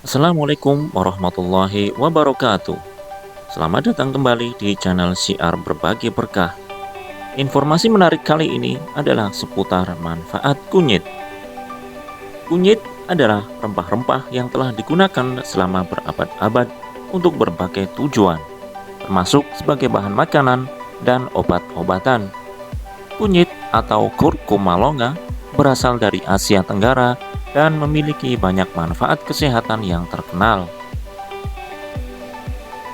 Assalamualaikum warahmatullahi wabarakatuh. Selamat datang kembali di channel Syiar Berbagi Berkah. Informasi menarik kali ini adalah seputar manfaat kunyit. Kunyit adalah rempah-rempah yang telah digunakan selama berabad-abad untuk berbagai tujuan, termasuk sebagai bahan makanan dan obat-obatan. Kunyit atau kurkuma longa berasal dari Asia Tenggara dan memiliki banyak manfaat kesehatan yang terkenal.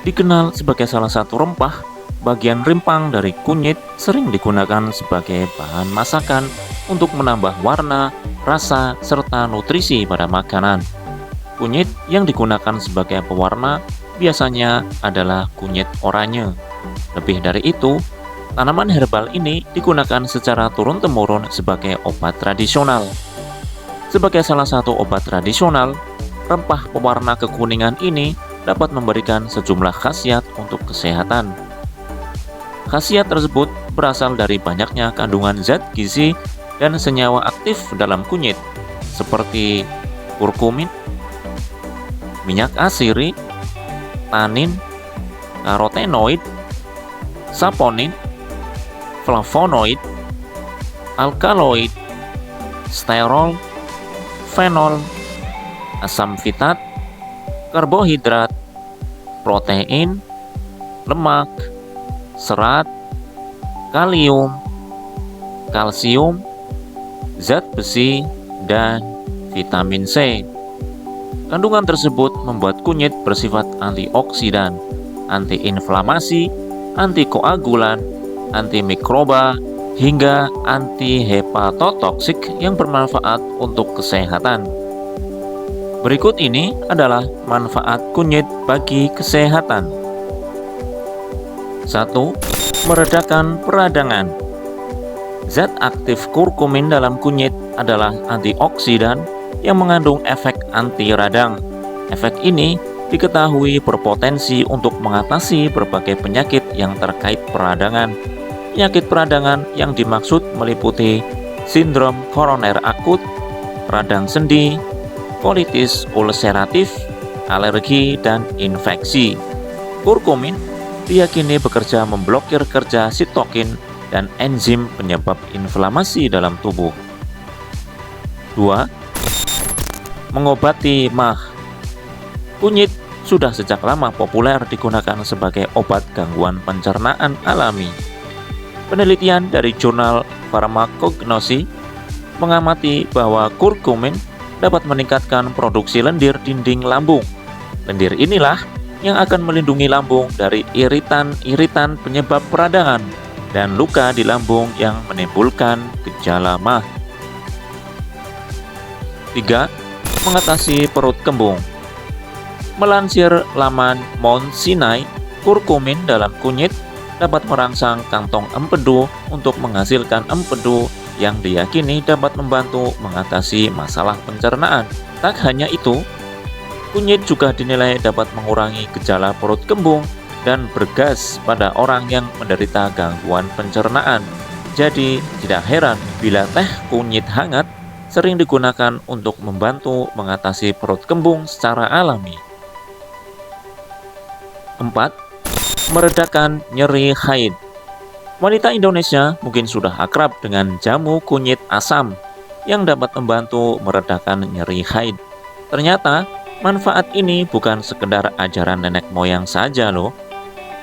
Dikenal sebagai salah satu rempah, bagian rimpang dari kunyit sering digunakan sebagai bahan masakan untuk menambah warna, rasa, serta nutrisi pada makanan. Kunyit yang digunakan sebagai pewarna biasanya adalah kunyit oranye. Lebih dari itu, tanaman herbal ini digunakan secara turun-temurun sebagai obat tradisional. Sebagai salah satu obat tradisional, rempah pewarna kekuningan ini dapat memberikan sejumlah khasiat untuk kesehatan. Khasiat tersebut berasal dari banyaknya kandungan zat gizi dan senyawa aktif dalam kunyit, seperti kurkumin, minyak asiri, tanin, karotenoid, saponin, flavonoid, alkaloid, sterol, fenol, asam fitat, karbohidrat, protein, lemak, serat, kalium, kalsium, zat besi, dan vitamin C. Kandungan tersebut membuat kunyit bersifat antioksidan, antiinflamasi, antikoagulan, antimikroba, hingga antihepatotoksik yang bermanfaat untuk kesehatan. Berikut ini adalah manfaat kunyit bagi kesehatan. 1. Meredakan peradangan. Zat aktif kurkumin dalam kunyit adalah antioksidan yang mengandung efek anti radang. Efek ini diketahui berpotensi untuk mengatasi berbagai penyakit yang terkait peradangan. Penyakit peradangan yang dimaksud meliputi sindrom koroner akut, radang sendi, kolitis ulseratif, alergi, dan infeksi. Kurkumin diyakini bekerja memblokir kerja sitokin dan enzim penyebab inflamasi dalam tubuh. 2. Mengobati MAH. Kunyit sudah sejak lama populer digunakan sebagai obat gangguan pencernaan alami. Penelitian dari jurnal Farmakognosi mengamati bahwa kurkumin dapat meningkatkan produksi lendir dinding lambung. Lendir inilah yang akan melindungi lambung dari iritan-iritan penyebab peradangan dan luka di lambung yang menimbulkan gejala MAH. 3. Mengatasi perut kembung. Melansir laman Mount Sinai, kurkumin dalam kunyit dapat merangsang kantong empedu untuk menghasilkan empedu yang diyakini dapat membantu mengatasi masalah pencernaan. Tak hanya itu, kunyit juga dinilai dapat mengurangi gejala perut kembung dan bergas pada orang yang menderita gangguan pencernaan. Jadi, tidak heran bila teh kunyit hangat sering digunakan untuk membantu mengatasi perut kembung secara alami. 4. Meredakan nyeri haid. Wanita Indonesia mungkin sudah akrab dengan jamu kunyit asam yang dapat membantu meredakan nyeri haid. Ternyata manfaat ini bukan sekedar ajaran nenek moyang saja loh.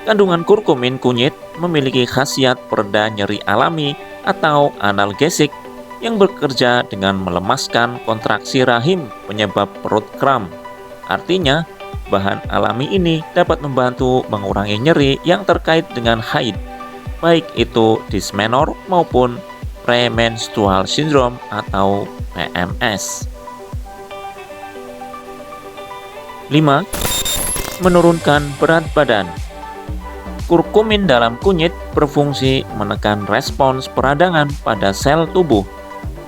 Kandungan kurkumin kunyit memiliki khasiat pereda nyeri alami atau analgesik yang bekerja dengan melemaskan kontraksi rahim penyebab perut kram. Artinya, bahan alami ini dapat membantu mengurangi nyeri yang terkait dengan haid, baik itu dysmenor maupun premenstrual syndrome atau PMS. 5. Menurunkan berat badan. Kurkumin dalam kunyit berfungsi menekan respons peradangan pada sel tubuh.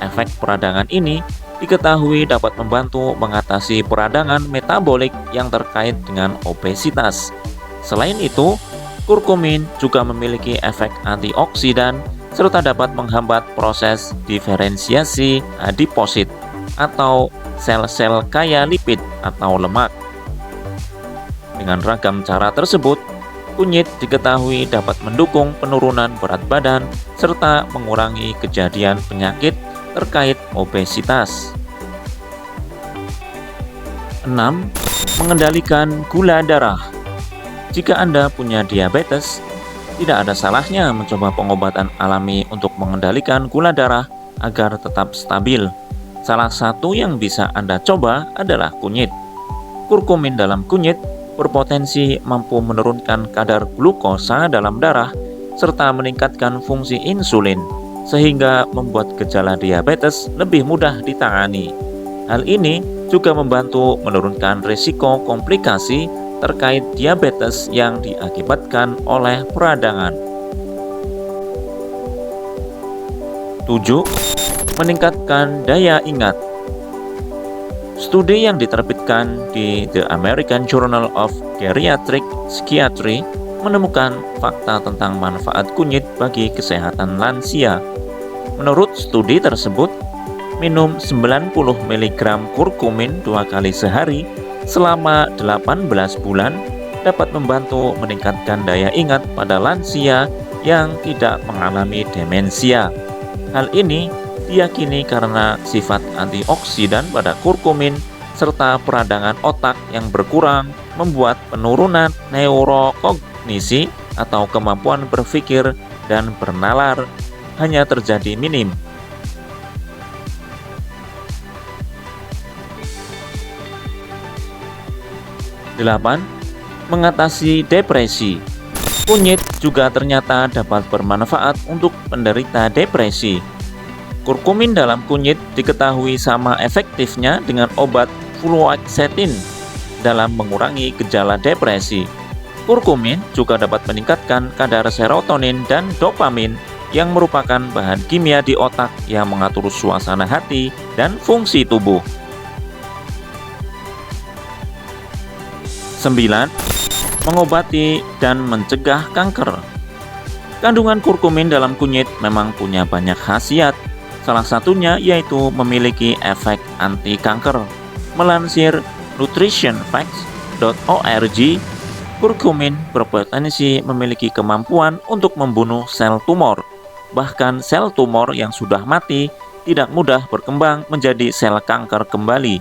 Efek peradangan ini diketahui dapat membantu mengatasi peradangan metabolik yang terkait dengan obesitas. Selain itu, kurkumin juga memiliki efek antioksidan serta dapat menghambat proses diferensiasi adiposit. atau sel-sel kaya lipid atau lemak. Dengan ragam cara tersebut, kunyit diketahui dapat mendukung penurunan berat badan serta mengurangi kejadian penyakit terkait obesitas. 6. Mengendalikan gula darah. Jika Anda punya diabetes, tidak ada salahnya mencoba pengobatan alami untuk mengendalikan gula darah agar tetap stabil. Salah satu yang bisa Anda coba adalah kunyit. Kurkumin dalam kunyit berpotensi mampu menurunkan kadar glukosa dalam darah serta meningkatkan fungsi insulin, sehingga membuat gejala diabetes lebih mudah ditangani. Hal ini juga membantu menurunkan risiko komplikasi terkait diabetes yang diakibatkan oleh peradangan. 7. Meningkatkan daya ingat. Studi yang diterbitkan di The American Journal of Geriatric Psychiatry menemukan fakta tentang manfaat kunyit bagi kesehatan lansia. Menurut studi tersebut, minum 90 mg kurkumin 2 kali sehari selama 18 bulan dapat membantu meningkatkan daya ingat pada lansia yang tidak mengalami demensia. Hal ini diyakini karena sifat antioksidan pada kurkumin serta peradangan otak yang berkurang membuat penurunan neurokognisi atau kemampuan berpikir dan bernalar hanya terjadi minim. 8. Mengatasi depresi. Kunyit juga ternyata dapat bermanfaat untuk penderita depresi. Kurkumin dalam kunyit diketahui sama efektifnya dengan obat fluoxetine dalam mengurangi gejala depresi. Kurkumin juga dapat meningkatkan kadar serotonin dan dopamin yang merupakan bahan kimia di otak yang mengatur suasana hati dan fungsi tubuh. 9. Mengobati dan mencegah kanker. Kandungan kurkumin dalam kunyit memang punya banyak khasiat. Salah satunya yaitu memiliki efek anti kanker. Melansir nutritionfacts.org, kurkumin berpotensi memiliki kemampuan untuk membunuh sel tumor. Bahkan sel tumor yang sudah mati tidak mudah berkembang menjadi sel kanker kembali.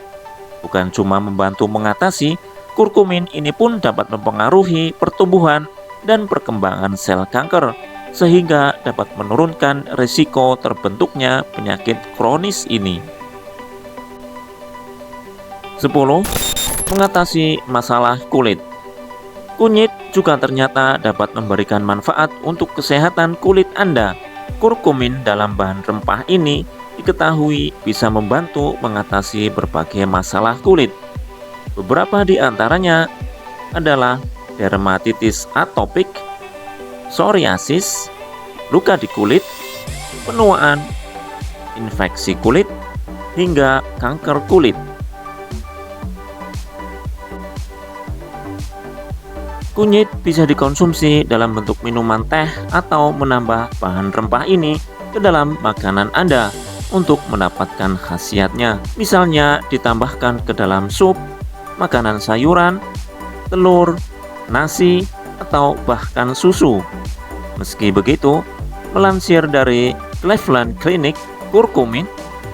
Bukan cuma membantu mengatasi, kurkumin ini pun dapat mempengaruhi pertumbuhan dan perkembangan sel kanker, sehingga dapat menurunkan risiko terbentuknya penyakit kronis ini. 10. Mengatasi masalah kulit. Kunyit juga ternyata dapat memberikan manfaat untuk kesehatan kulit Anda. Kurkumin dalam bahan rempah ini diketahui bisa membantu mengatasi berbagai masalah kulit. Beberapa di antaranya adalah dermatitis atopik, psoriasis, luka di kulit, penuaan, infeksi kulit, hingga kanker kulit. Kunyit bisa dikonsumsi dalam bentuk minuman teh atau menambah bahan rempah ini ke dalam makanan Anda untuk mendapatkan khasiatnya. Misalnya ditambahkan ke dalam sup, makanan sayuran, telur, nasi, atau bahkan susu. Meski begitu, melansir dari Cleveland Clinic, kurkumin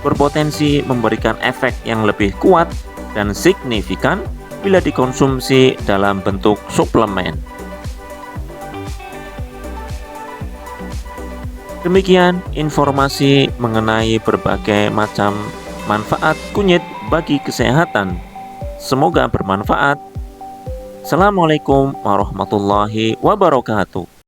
berpotensi memberikan efek yang lebih kuat dan signifikan bila dikonsumsi dalam bentuk suplemen. Demikian informasi mengenai berbagai macam manfaat kunyit bagi kesehatan. Semoga bermanfaat. Assalamualaikum warahmatullahi wabarakatuh.